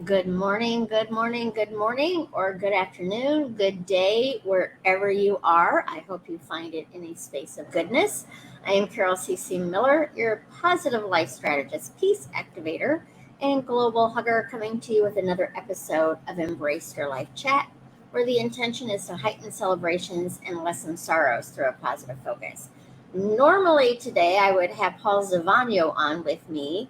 Good morning, good morning, good morning, or good afternoon, good day, wherever you are. I hope you find it in a space of goodness. I am Carol C.C. Miller, your positive life strategist, peace activator, and global hugger, coming to you with another episode of Embrace Your Life Chat, where the intention is to heighten celebrations and lessen sorrows through a positive focus. Normally, today I would have Paul Zavagno on with me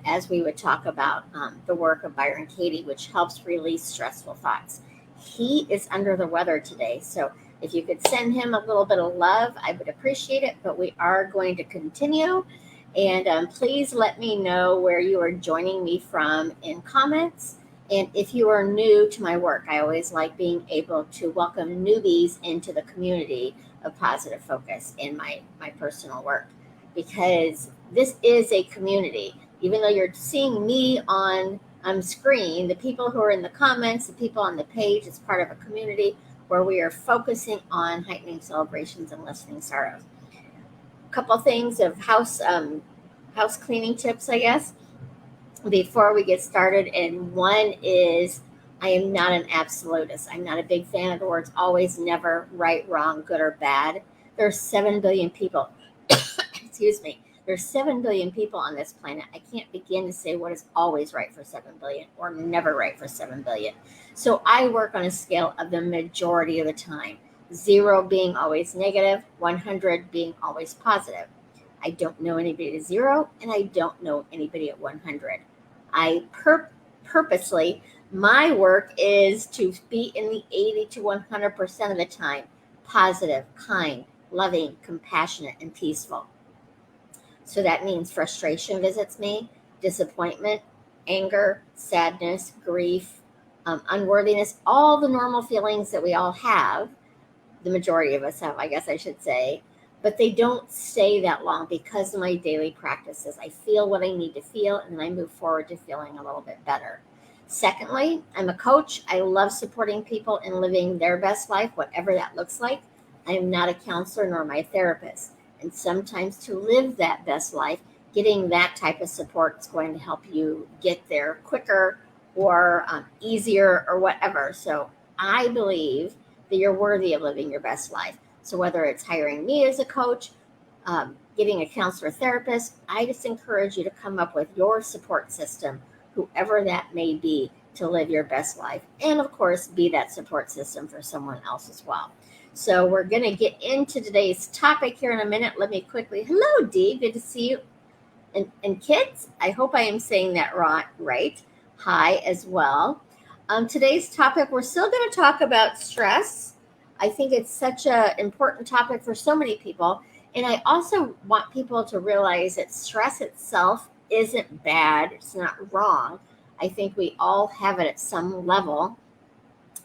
as we would talk about the work of Byron Katie, which helps release stressful thoughts. He is under the weather today, so if you could send him a little bit of love, I would appreciate it. But we are going to continue. And please let me know where you are joining me from in comments. And if you are new to my work, I always like being able to welcome newbies into the community of positive focus in my personal work, because this is a community. Even though you're seeing me on screen, the people who are in the comments, the people on the page, it's part of a community where we are focusing on heightening celebrations and lessening sorrows. A couple things of house cleaning tips, I guess, before we get started. And one is, I am not an absolutist. I'm not a big fan of the words always, never, right, wrong, good, or bad. There are 7 billion people. Excuse me. There's 7 billion people on this planet. I can't begin to say what is always right for 7 billion or never right for 7 billion. So I work on a scale of the majority of the time. 0 being always negative, 100 being always positive. I don't know anybody at 0, and I don't know anybody at 100. I purposely, my work is to be in the 80 to 100% of the time positive, kind, loving, compassionate, and peaceful. So that means frustration visits me, disappointment, anger, sadness, grief, unworthiness, all the normal feelings that we all have. The majority of us have, I guess I should say, but they don't stay that long because of my daily practices. I feel what I need to feel, and then I move forward to feeling a little bit better. Secondly, I'm a coach. I love supporting people in living their best life, whatever that looks like. I am not a counselor nor my therapist. And sometimes to live that best life, getting that type of support is going to help you get there quicker or easier or whatever. So I believe that you're worthy of living your best life. So whether it's hiring me as a coach, getting a counselor therapist, I just encourage you to come up with your support system, whoever that may be, to live your best life. And of course, be that support system for someone else as well. So we're going to get into today's topic here in a minute. Let me quickly, hello, Dee, good to see you. And kids, I hope I am saying that right. Hi as well. Today's topic, we're still going to talk about stress. I think it's such an important topic for so many people. And I also want people to realize that stress itself isn't bad. It's not wrong. I think we all have it at some level.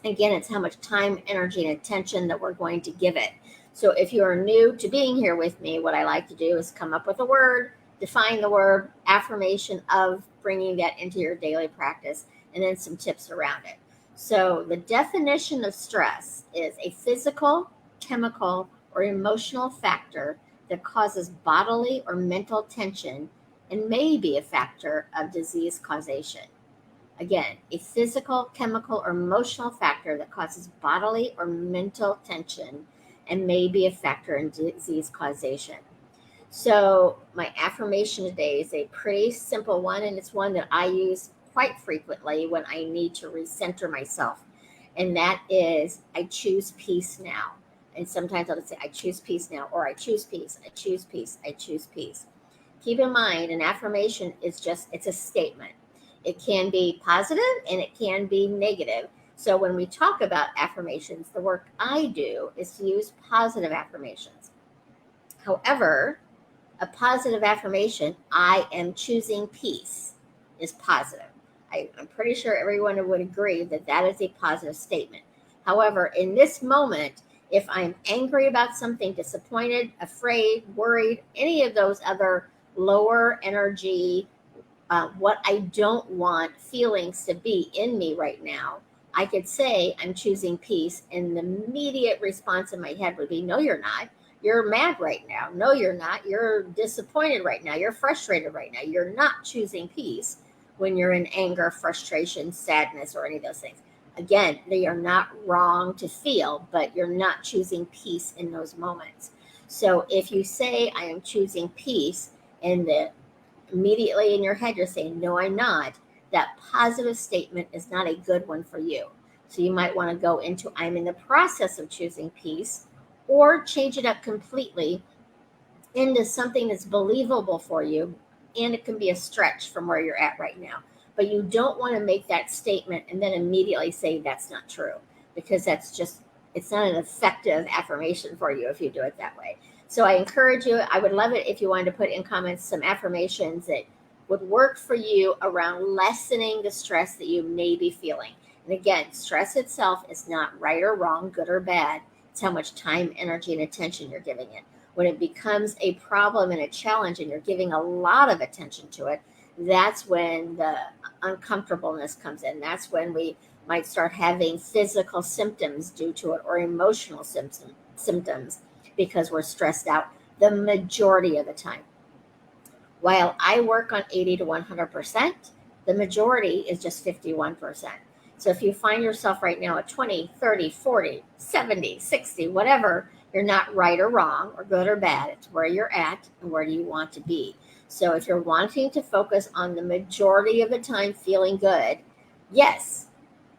Again, it's how much time, energy, and attention that we're going to give it. So if you are new to being here with me, what I like to do is come up with a word, define the word, affirmation of bringing that into your daily practice, and then some tips around it. So the definition of stress is a physical, chemical, or emotional factor that causes bodily or mental tension and may be a factor of disease causation. Again, a physical, chemical, or emotional factor that causes bodily or mental tension and may be a factor in disease causation. So, my affirmation today is a pretty simple one, and it's one that I use quite frequently when I need to recenter myself. And that is, I choose peace now. And sometimes I'll just say, I choose peace now, or I choose peace, I choose peace, I choose peace. Keep in mind, an affirmation is just, it's a statement. It can be positive and it can be negative. So when we talk about affirmations, the work I do is to use positive affirmations. However, a positive affirmation, I am choosing peace, is positive. I'm pretty sure everyone would agree that that is a positive statement. However, in this moment, if I'm angry about something, disappointed, afraid, worried, any of those other lower energy, what I don't want feelings to be in me right now, I could say I'm choosing peace, and the immediate response in my head would be, no, you're not. you're mad right now. No, you're not. You're disappointed right now. You're frustrated right now. You're not choosing peace when you're in anger, frustration, sadness, or any of those things. Again, they are not wrong to feel, but you're not choosing peace in those moments. So if you say, I am choosing peace, and immediately in your head you're saying, no, I'm not, that positive statement is not a good one for you. So you might want to go into, I'm in the process of choosing peace, or change it up completely into something that's believable for you. And it can be a stretch from where you're at right now. But you don't want to make that statement and then immediately say that's not true, because it's not an effective affirmation for you if you do it that way. So I encourage you, I would love it if you wanted to put in comments some affirmations that would work for you around lessening the stress that you may be feeling. And again, stress itself is not right or wrong, good or bad. It's how much time, energy, and attention you're giving it. When it becomes a problem and a challenge and you're giving a lot of attention to it, that's when the uncomfortableness comes in. That's when we might start having physical symptoms due to it, or emotional symptoms because we're stressed out the majority of the time. While I work on 80 to 100%, the majority is just 51%. So if you find yourself right now at 20, 30, 40, 70, 60, whatever, you're not right or wrong or good or bad. It's where you're at and where do you want to be. So if you're wanting to focus on the majority of the time feeling good, yes,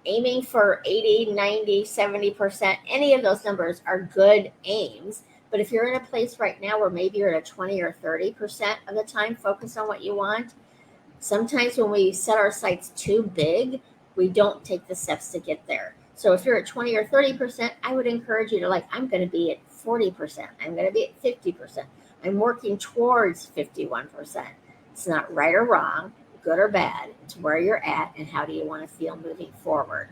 aiming for 80, 90, 70%, any of those numbers are good aims. But if you're in a place right now where maybe you're at a 20 or 30% of the time focused on what you want, sometimes when we set our sights too big, we don't take the steps to get there. So if you're at 20 or 30%, I would encourage you to I'm going to be at 40%. I'm going to be at 50%. I'm working towards 51%. It's not right or wrong, good or bad. It's where you're at and how do you want to feel moving forward.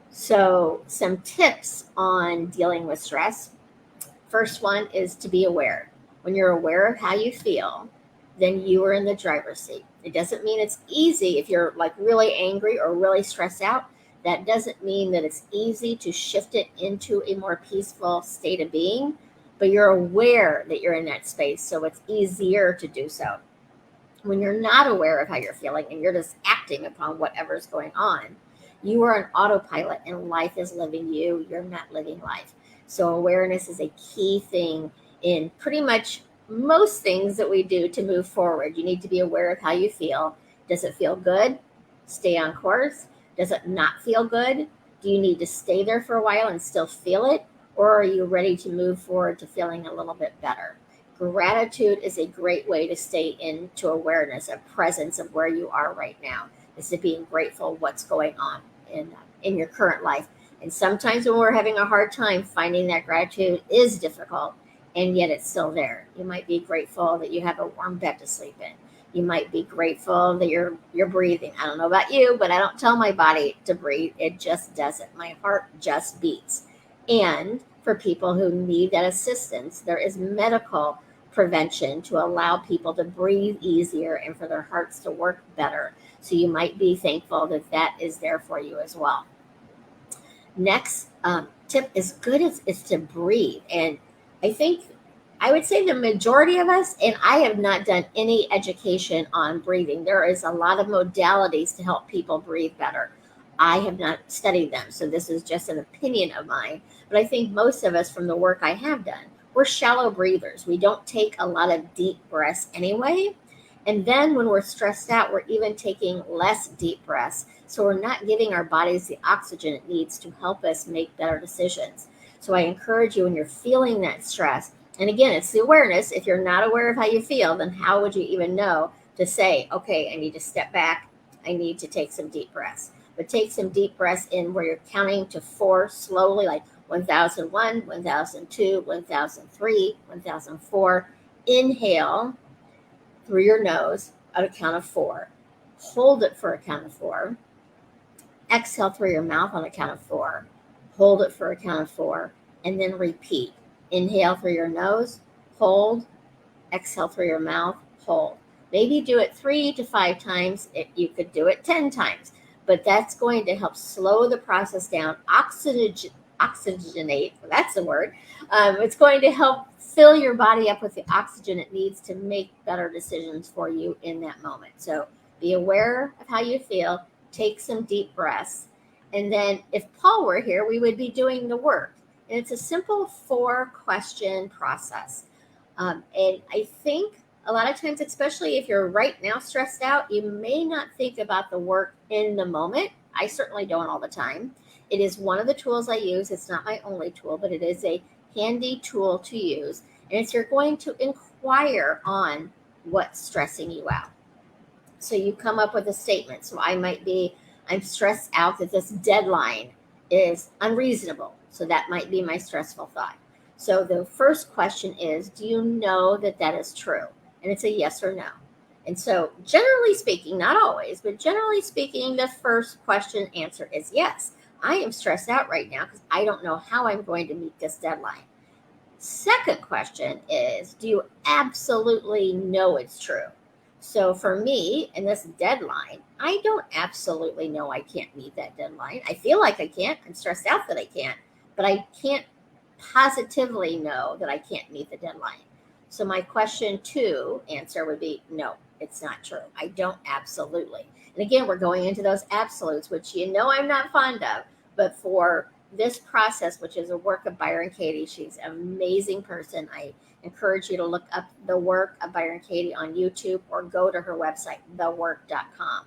So some tips on dealing with stress. First one is to be aware. When you're aware of how you feel, then you are in the driver's seat. It doesn't mean it's easy if you're really angry or really stressed out. That doesn't mean that it's easy to shift it into a more peaceful state of being, but you're aware that you're in that space, so it's easier to do so. When you're not aware of how you're feeling and you're just acting upon whatever's going on, you are an autopilot and life is living you. You're not living life. So awareness is a key thing in pretty much most things that we do to move forward. You need to be aware of how you feel. Does it feel good? Stay on course. Does it not feel good? Do you need to stay there for a while and still feel it? Or are you ready to move forward to feeling a little bit better? Gratitude is a great way to stay into awareness, a presence of where you are right now. Is to being grateful what's going on in your current life. And sometimes when we're having a hard time, finding that gratitude is difficult, and yet it's still there. You might be grateful that you have a warm bed to sleep in. You might be grateful that you're breathing. I don't know about you, but I don't tell my body to breathe. It just doesn't. My heart just beats. And for people who need that assistance, there is medical prevention to allow people to breathe easier and for their hearts to work better. So you might be thankful that that is there for you as well. Next tip is to breathe. And I would say the majority of us, and I have not done any education on breathing. There is a lot of modalities to help people breathe better. I have not studied them, so this is just an opinion of mine. But I think most of us from the work I have done, we're shallow breathers. We don't take a lot of deep breaths anyway. And then when we're stressed out, we're even taking less deep breaths. So we're not giving our bodies the oxygen it needs to help us make better decisions. So I encourage you when you're feeling that stress, and again, it's the awareness. If you're not aware of how you feel, then how would you even know to say, okay, I need to step back. I need to take some deep breaths. But take some deep breaths in where you're counting to 4 slowly, like 1001, 1002, 1003, 1004. Inhale through your nose at a count of 4. Hold it for a count of 4. Exhale through your mouth on a count of 4. Hold it for a count of 4. And then repeat. Inhale through your nose, hold, exhale through your mouth, hold. Maybe do it 3 to 5 times. You could do it 10 times, but that's going to help slow the process down. oxygenate. That's the word. It's going to help fill your body up with the oxygen it needs to make better decisions for you in that moment. So be aware of how you feel. Take some deep breaths. And then if Paul were here, we would be doing the work. And it's a simple 4-question process. And I think a lot of times, especially if you're right now stressed out, you may not think about the work in the moment. I certainly don't all the time. It is one of the tools I use. It's not my only tool, but it is a handy tool to use. And it's you're going to inquire on what's stressing you out. So you come up with a statement. So I might be, I'm stressed out that this deadline is unreasonable. So that might be my stressful thought. So the first question is, do you know that that is true? And it's a yes or no. And so generally speaking, not always, but generally speaking, the first question answer is yes. I am stressed out right now because I don't know how I'm going to meet this deadline. Second question is, do you absolutely know it's true? So for me, in this deadline, I don't absolutely know I can't meet that deadline. I feel like I can't. I'm stressed out that I can't, but I can't positively know that I can't meet the deadline. So my question 2 answer would be, no, it's not true. I don't absolutely. And again, we're going into those absolutes, which you know I'm not fond of, but for this process, which is a work of Byron Katie, she's an amazing person. I encourage you to look up the work of Byron Katie on YouTube or go to her website, thework.com.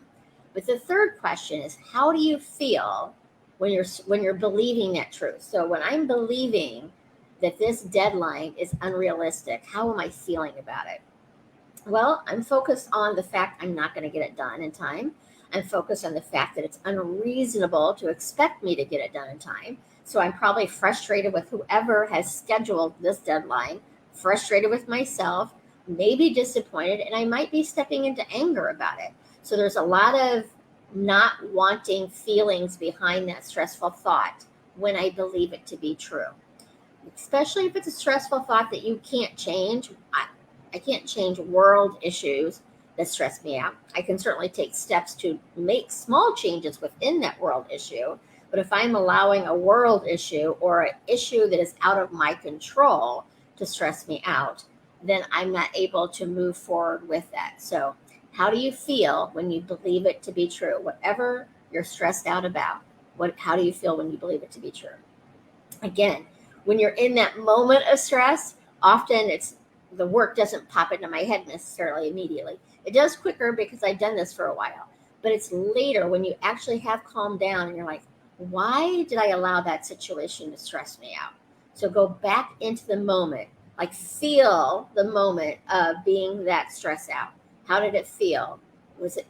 But the third question is, how do you feel when you're believing that truth? So when I'm believing that this deadline is unrealistic, how am I feeling about it? Well, I'm focused on the fact I'm not going to get it done in time. I'm focused on the fact that it's unreasonable to expect me to get it done in time. So I'm probably frustrated with whoever has scheduled this deadline, frustrated with myself, maybe disappointed, and I might be stepping into anger about it. So there's a lot of not wanting feelings behind that stressful thought when I believe it to be true. Especially if it's a stressful thought that you can't change. I can't change world issues that stress me out. I can certainly take steps to make small changes within that world issue. But if I'm allowing a world issue or an issue that is out of my control to stress me out, then I'm not able to move forward with that. So how do you feel when you believe it to be true? Whatever you're stressed out about, how do you feel when you believe it to be true? Again, when you're in that moment of stress, often the work doesn't pop into my head necessarily immediately. It does quicker because I've done this for a while. But it's later when you actually have calmed down and you're like, why did I allow that situation to stress me out? So go back into the moment, like feel the moment of being that stressed out. How did it feel?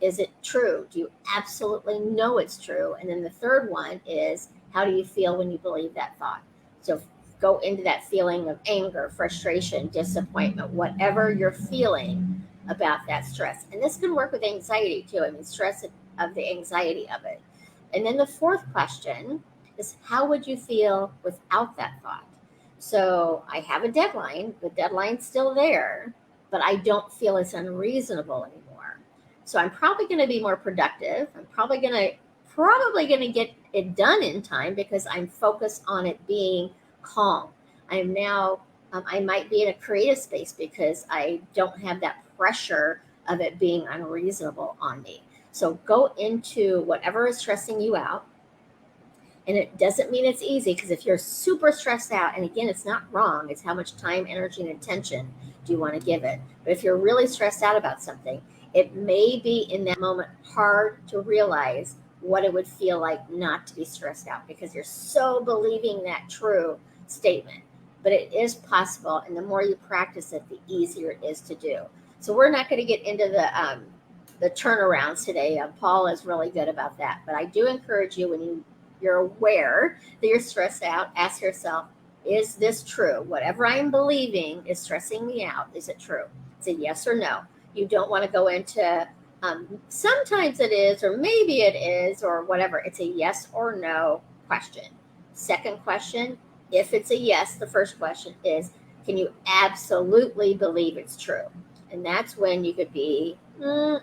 Is it true? Do you absolutely know it's true? And then the third one is, how do you feel when you believe that thought? So go into that feeling of anger, frustration, disappointment, whatever you're feeling about that stress. And this can work with anxiety too. I mean, stress of the anxiety of it. And then the fourth question is, how would you feel without that thought? So I have a deadline. The deadline's still there, but I don't feel it's unreasonable anymore. So I'm probably going to be more productive. I'm probably going to get it done in time because I'm focused on it being calm. I'm now, I might be in a creative space because I don't have that pressure of it being unreasonable on me. So go into whatever is stressing you out. And it doesn't mean it's easy, because if you're super stressed out, and again, it's not wrong, it's how much time, energy, and attention do you want to give it. But if you're really stressed out about something, it may be in that moment hard to realize what it would feel like not to be stressed out, because you're so believing that true statement. But it is possible, and the more you practice it, the easier it is to do. So we're not going to get into the turnarounds today. Paul is really good about that. But I do encourage you, when you're aware that you're stressed out, ask yourself, is this true? Whatever I am believing is stressing me out, is it true? It's a yes or no. You don't want to go into sometimes it is, or maybe it is, or whatever. It's a yes or no question. Second question, if it's a yes, the first question is, can you absolutely believe it's true? And that's when you could be, no,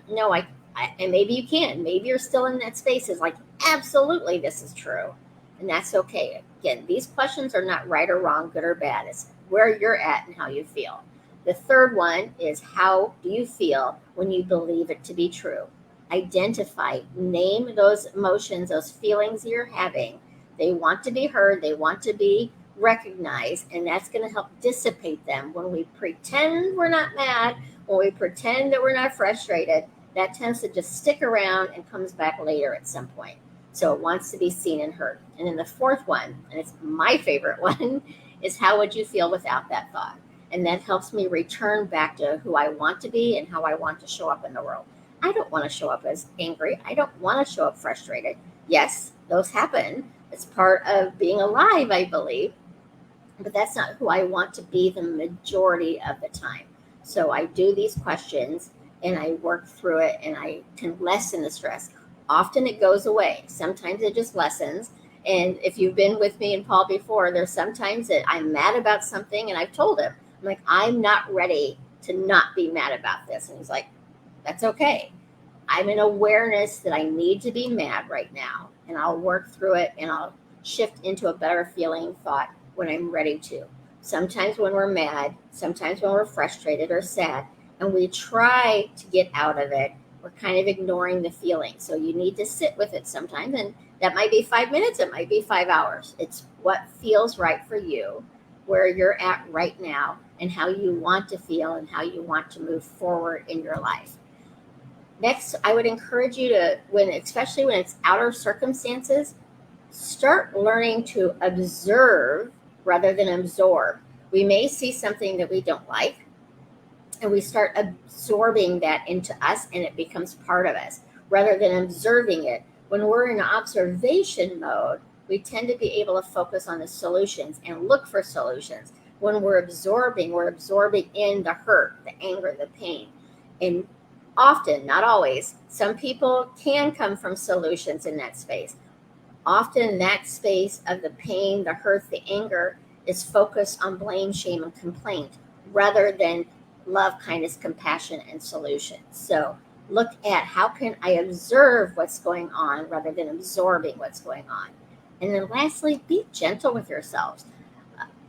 and maybe you can. Maybe you're still in that space. It's like, absolutely, this is true. And that's okay. Again, these questions are not right or wrong, good or bad. It's where you're at and how you feel. The third one is, how do you feel when you believe it to be true? Identify, name those emotions, those feelings you're having. They want to be heard, they want to be recognized, and that's going to help dissipate them. When we pretend we're not mad, when we pretend that we're not frustrated, that tends to just stick around and comes back later at some point. So it wants to be seen and heard. And then the fourth one, and it's my favorite one, is, how would you feel without that thought? And that helps me return back to who I want to be and how I want to show up in the world. I don't want to show up as angry. I don't want to show up frustrated. Yes, those happen. It's part of being alive, I believe. But that's not who I want to be the majority of the time. So I do these questions and I work through it and I can lessen the stress. Often it goes away. Sometimes it just lessens. And if you've been with me and Paul before, there's sometimes that I'm mad about something and I've told him, I'm like, I'm not ready to not be mad about this. And he's like, that's okay. I'm in awareness that I need to be mad right now. And I'll work through it and I'll shift into a better feeling thought when I'm ready to. Sometimes when we're mad, sometimes when we're frustrated or sad, and we try to get out of it, we're kind of ignoring the feeling. So you need to sit with it sometimes. And that might be 5 minutes, it might be 5 hours. It's what feels right for you, where you're at right now, and how you want to feel and how you want to move forward in your life. Next, I would encourage you to, especially when it's outer circumstances, start learning to observe rather than absorb. We may see something that we don't like, and we start absorbing that into us, and it becomes part of us rather than observing it. When we're in observation mode, we tend to be able to focus on the solutions and look for solutions. When we're absorbing in the hurt, the anger, the pain. And often, not always, some people can come from solutions in that space. Often that space of the pain, the hurt, the anger is focused on blame, shame, and complaint rather than love, kindness, compassion, and solutions. So look at, how can I observe what's going on rather than absorbing what's going on. And then lastly, be gentle with yourselves.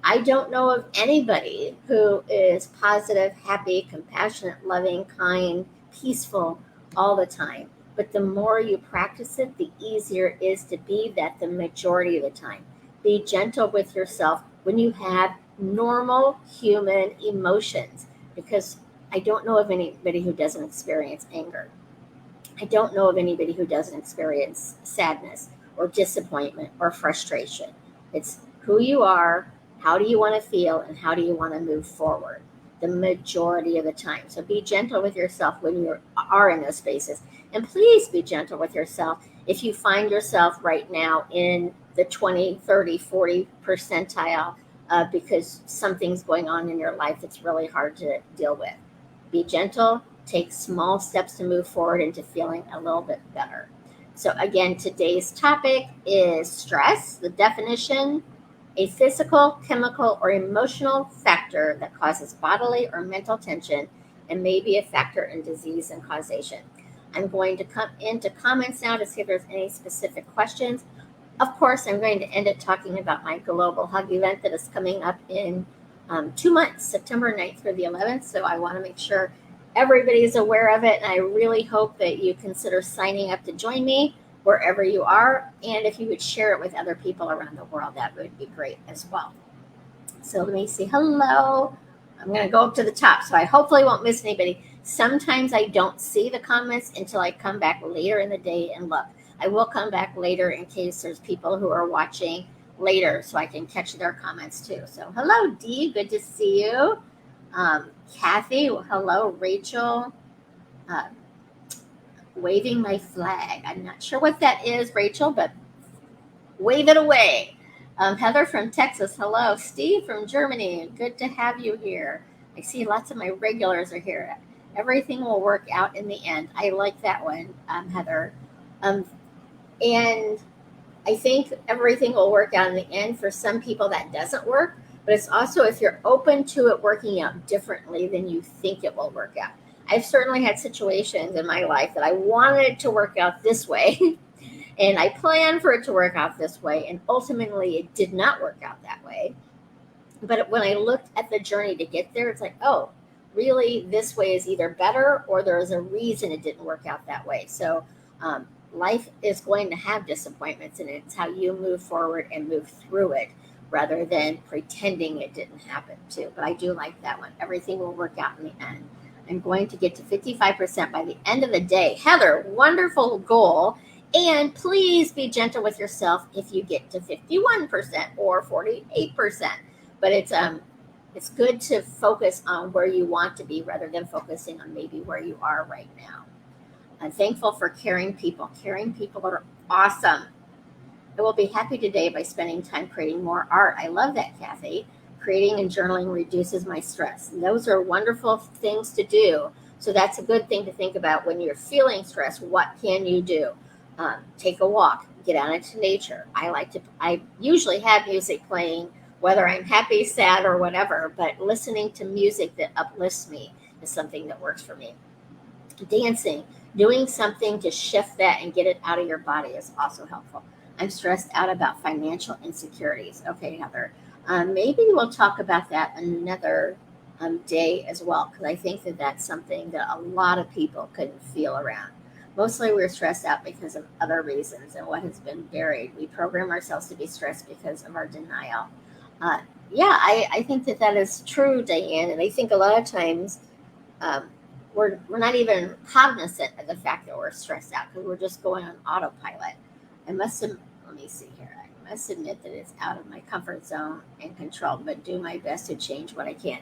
I don't know of anybody who is positive, happy, compassionate, loving, kind, peaceful all the time. But the more you practice it, the easier it is to be that the majority of the time. Be gentle with yourself when you have normal human emotions, because I don't know of anybody who doesn't experience anger. I don't know of anybody who doesn't experience sadness or disappointment or frustration. It's who you are, how do you want to feel, and how do you want to move forward the majority of the time. So be gentle with yourself when you are in those spaces. And please be gentle with yourself if you find yourself right now in the 20, 30, 40 percentile because something's going on in your life that's really hard to deal with. Be gentle, take small steps to move forward into feeling a little bit better. So again, today's topic is stress. The definition: a physical, chemical, or emotional factor that causes bodily or mental tension and may be a factor in disease and causation. I'm going to come into comments now to see if there's any specific questions. Of course, I'm going to end it talking about my Global Hug event that is coming up in 2 months, September 9th through the 11th. So I want to make sure everybody's aware of it. And I really hope that you consider signing up to join me wherever you are. And if you would share it with other people around the world, that would be great as well. So let me see. Hello. I'm going to go up to the top, so I hopefully won't miss anybody. Sometimes I don't see the comments until I come back later in the day and look. I will come back later in case there's people who are watching later so I can catch their comments too. So hello, Dee. Good to see you. Kathy. Hello, Rachel. Waving my flag. I'm not sure what that is, Rachel, but wave it away. Heather from Texas. Hello. Steve from Germany. Good to have you here. I see lots of my regulars are here. Everything will work out in the end. I like that one, Heather. And I think everything will work out in the end. For some people that doesn't work, but it's also if you're open to it working out differently than you think it will work out. I've certainly had situations in my life that I wanted to work out this way. And I planned for it to work out this way, and ultimately it did not work out that way. But when I looked at the journey to get there, it's like, oh, really, this way is either better or there is a reason it didn't work out that way. So life is going to have disappointments, and it's how you move forward and move through it rather than pretending it didn't happen too. But I do like that one. Everything will work out in the end. I'm going to get to 55% by the end of the day. Heather, wonderful goal. And please be gentle with yourself if you get to 51% or 48%. But it's good to focus on where you want to be rather than focusing on maybe where you are right now. I'm thankful for caring people. Caring people are awesome. I will be happy today by spending time creating more art. I love that, Kathy. Creating and journaling reduces my stress. And those are wonderful things to do. So that's a good thing to think about when you're feeling stressed. What can you do? Take a walk, get out into nature. I usually have music playing, whether I'm happy, sad, or whatever, but listening to music that uplifts me is something that works for me. Dancing, doing something to shift that and get it out of your body is also helpful. I'm stressed out about financial insecurities. Okay, Heather. Maybe we'll talk about that another day as well, because I think that that's something that a lot of people couldn't feel around. Mostly we're stressed out because of other reasons and what has been buried. We program ourselves to be stressed because of our denial. Uh, yeah, I think that that is true, Diane. And I think a lot of times um, we're not even cognizant of the fact that we're stressed out because we're just going on autopilot. Let me see here. I must admit that it's out of my comfort zone and control, but do my best to change what I can.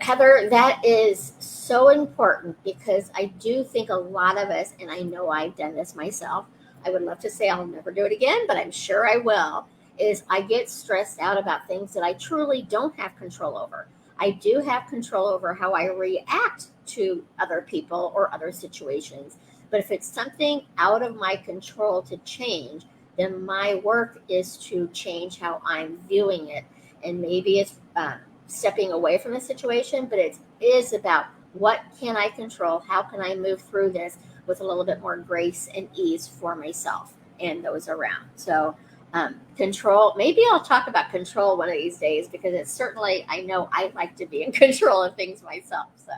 Heather, that is so important because I do think a lot of us, and I know I've done this myself, I would love to say I'll never do it again, but I'm sure I will, is I get stressed out about things that I truly don't have control over. I do have control over how I react to other people or other situations. But if it's something out of my control to change, then my work is to change how I'm viewing it. And maybe it's stepping away from the situation, but it is about what can I control? How can I move through this with a little bit more grace and ease for myself and those around? So, control, maybe I'll talk about control one of these days because it's certainly, I know I like to be in control of things myself. So,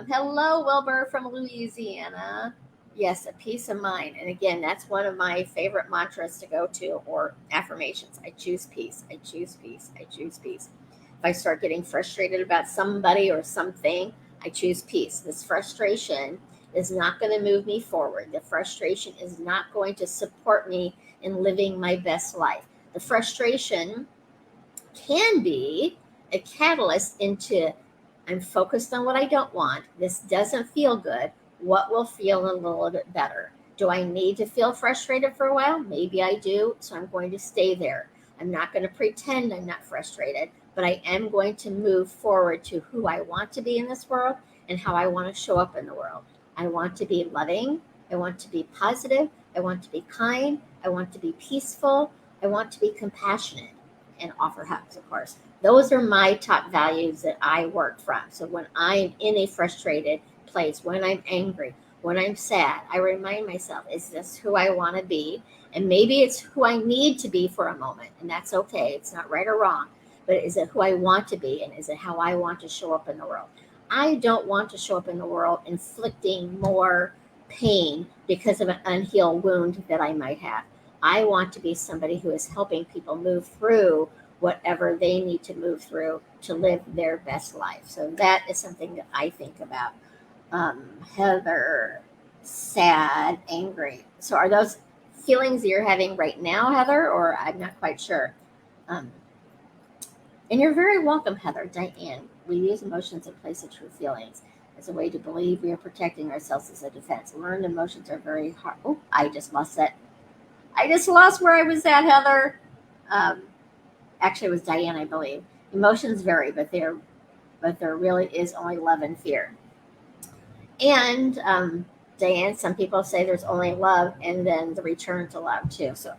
hello, Wilbur from Louisiana. Yes, a peace of mind. And again, that's one of my favorite mantras to go to or affirmations. I choose peace. I choose peace. I choose peace. If I start getting frustrated about somebody or something, I choose peace. This frustration is not going to move me forward. The frustration is not going to support me in living my best life. The frustration can be a catalyst into I'm focused on what I don't want. This doesn't feel good. What will feel a little bit better? Do I need to feel frustrated for a while? Maybe I do. So I'm going to stay there. I'm not going to pretend I'm not frustrated, but I am going to move forward to who I want to be in this world and how I want to show up in the world. I want to be loving. I want to be positive. I want to be kind. I want to be peaceful. I want to be compassionate and offer hugs, of course. Those are my top values that I work from. So when I'm in a frustrated place, when I'm angry, when I'm sad, I remind myself, is this who I want to be? And maybe it's who I need to be for a moment, and that's okay. It's not right or wrong, but is it who I want to be? And is it how I want to show up in the world? I don't want to show up in the world inflicting more pain because of an unhealed wound that I might have. I want to be somebody who is helping people move through whatever they need to move through to live their best life. So that is something that I think about. Heather, sad, angry. So are those feelings that you're having right now, Heather, or I'm not quite sure? Um, and you're very welcome, Heather. Diane, we use emotions in place of true feelings as a way to believe we are protecting ourselves as a defense. Learned emotions are very hard. Oh, I just lost that. I just lost where I was at, Heather. Um, Actually, it was Diane, I believe. Emotions vary, but there really is only love and fear. And Diane, some people say there's only love and then the return to love too. So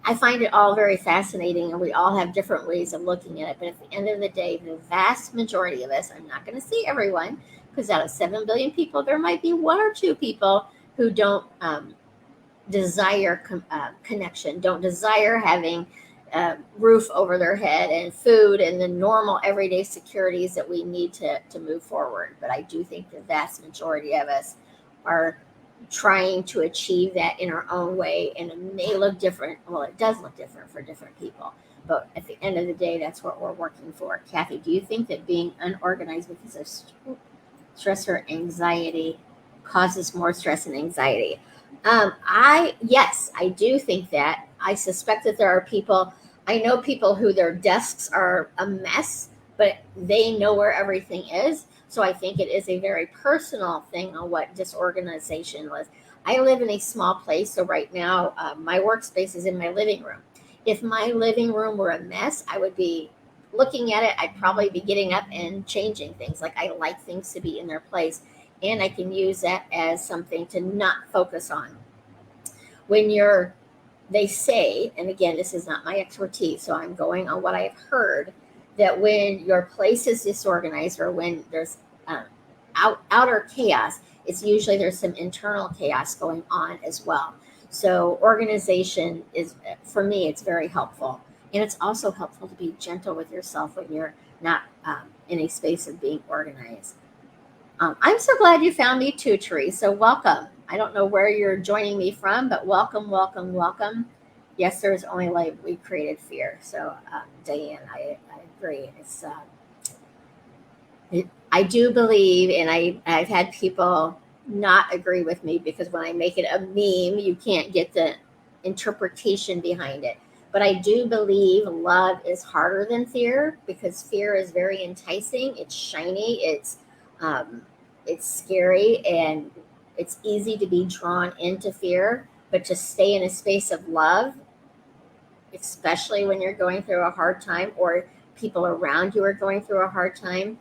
I find it all very fascinating, and we all have different ways of looking at it. But at the end of the day, the vast majority of us, I'm not going to say everyone, because out of 7 billion people, there might be one or two people who don't desire connection, don't desire having roof over their head and food and the normal everyday securities that we need to move forward. But I do think the vast majority of us are trying to achieve that in our own way, and it may look different. Well, it does look different for different people, but at the end of the day, that's what we're working for. Kathy, do you think that being unorganized because of stress or anxiety causes more stress and anxiety? Yes, I do think that. I suspect that there are people. I know people who their desks are a mess, but they know where everything is. So I think it is a very personal thing on what disorganization was. I live in a small place, so right now my workspace is in my living room. If my living room were a mess, I would be looking at it. I'd probably be getting up and changing things. Like, I like things to be in their place, and I can use that as something to not focus on. When they say, and again, this is not my expertise, so I'm going on what I've heard, that when your place is disorganized or when there's outer chaos, it's usually there's some internal chaos going on as well. So organization is, for me, it's very helpful. And it's also helpful to be gentle with yourself when you're not in a space of being organized. I'm so glad you found me too, Therese. So welcome. I don't know where you're joining me from, but welcome, welcome, welcome. Yes, there's only light. We created fear. So, Diane, I agree. I do believe, and I've had people not agree with me because when I make it a meme, you can't get the interpretation behind it. But I do believe love is harder than fear, because fear is very enticing. It's shiny. It's scary, and it's easy to be drawn into fear. But to stay in a space of love, especially when you're going through a hard time or people around you are going through a hard time,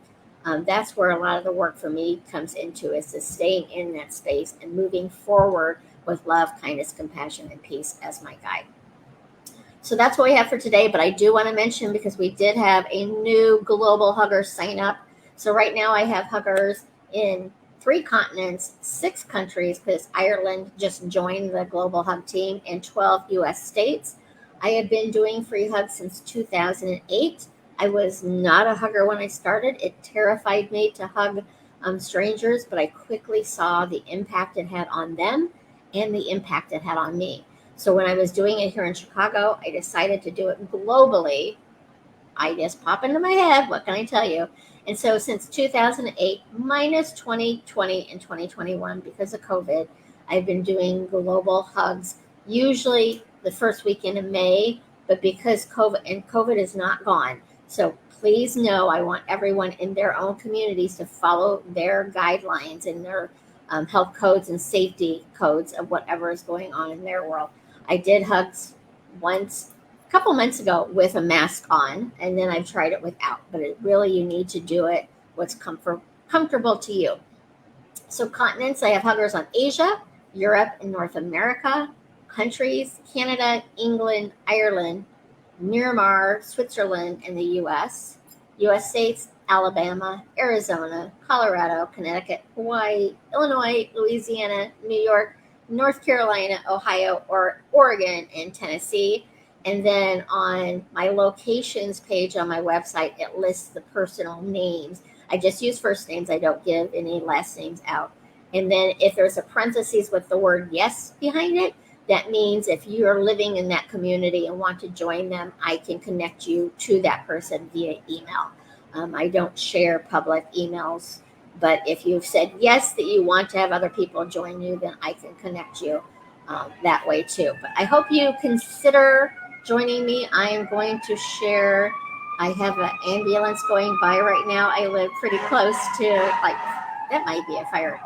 that's where a lot of the work for me comes into, is to staying in that space and moving forward with love, kindness, compassion, and peace as my guide. So that's what we have for today. But I do want to mention, because we did have a new global hugger sign up. So right now I have huggers in 3 continents, 6 countries, because Ireland just joined the global hug team, and 12 US states. I have been doing free hugs since 2008. I was not a hugger when I started. It terrified me to hug strangers, but I quickly saw the impact it had on them and the impact it had on me. So when I was doing it here in Chicago, I decided to do it globally. I just pop into my head, what can I tell you? And so since 2008, minus 2020 and 2021, because of COVID, I've been doing global hugs, usually the first weekend of May, but because COVID is not gone. So please know, I want everyone in their own communities to follow their guidelines and their health codes and safety codes of whatever is going on in their world. I did hugs once a couple months ago with a mask on, and then I've tried it without. But you need to do it what's comfortable to you. So continents, I have huggers on Asia, Europe, and North America. Countries, Canada, England, Ireland, Myanmar, Switzerland, and the US. US states, Alabama, Arizona, Colorado, Connecticut, Hawaii, Illinois, Louisiana, New York, North Carolina, Ohio, or Oregon, and Tennessee. And then on my locations page on my website, it lists the personal names. I just use first names. I don't give any last names out. And then if there's a parentheses with the word yes behind it, that means if you are living in that community and want to join them, I can connect you to that person via email. I don't share public emails, but if you've said yes, that you want to have other people join you, then I can connect you that way too. But I hope you consider joining me. I am going to share. I have an ambulance going by right now. I live pretty close to, that might be a fire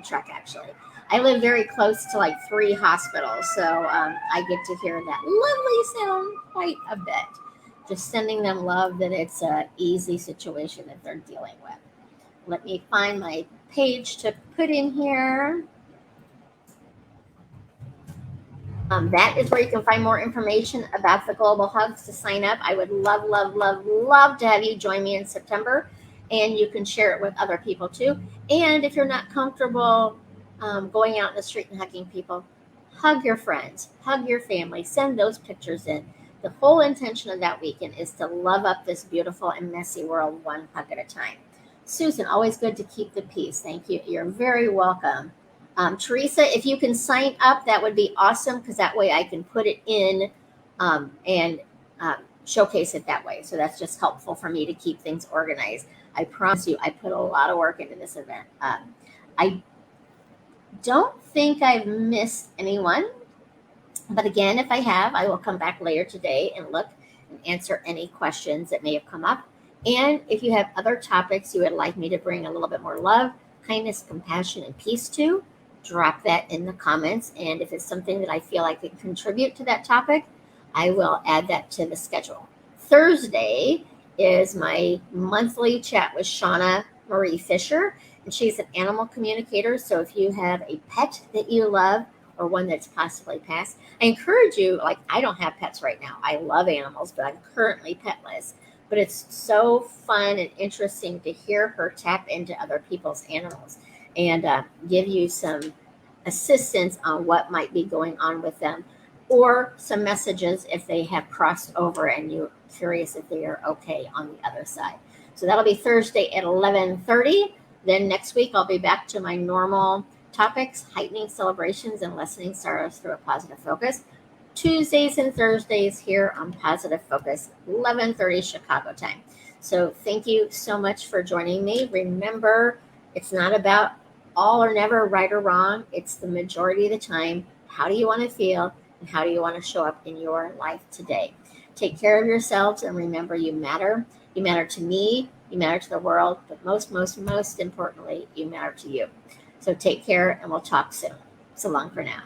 truck actually. I live very close to 3 hospitals, so I get to hear that lovely sound quite a bit. Just sending them love that it's an easy situation that they're dealing with. Let me find my page to put in here. That is where you can find more information about the Global Hugs to sign up. I would love, love, love, love to have you join me in September, and you can share it with other people too. And if you're not comfortable going out in the street and hugging people, hug your friends, hug your family, send those pictures in. The whole intention of that weekend is to love up this beautiful and messy world one hug at a time. Susan, always good to keep the peace. Thank you. You're very welcome. Teresa, if you can sign up, that would be awesome because that way I can put it in and showcase it that way. So that's just helpful for me to keep things organized. I promise you, I put a lot of work into this event. I don't think I've missed anyone. But again, if I have, I will come back later today and look and answer any questions that may have come up. And if you have other topics you would like me to bring a little bit more love, kindness, compassion, and peace to, drop that in the comments. And if it's something that I feel I can contribute to that topic, I will add that to the schedule. Thursday is my monthly chat with Shauna Marie Fisher, and she's an animal communicator. So if you have a pet that you love or one that's possibly passed, I encourage you, like I don't have pets right now. I love animals, but I'm currently petless. But it's so fun and interesting to hear her tap into other people's animals and give you some assistance on what might be going on with them or some messages if they have crossed over and you're curious if they are okay on the other side. So that'll be Thursday at 11:30. Then next week I'll be back to my normal topics, heightening celebrations and lessening sorrows through a positive focus. Tuesdays and Thursdays here on Positive Focus, 11:30 Chicago time. So thank you so much for joining me. Remember, it's not about all or never, right or wrong. It's the majority of the time. How do you want to feel and how do you want to show up in your life today? Take care of yourselves and remember you matter. You matter to me, you matter to the world, but most importantly, you matter to you. So take care and we'll talk soon. So long for now.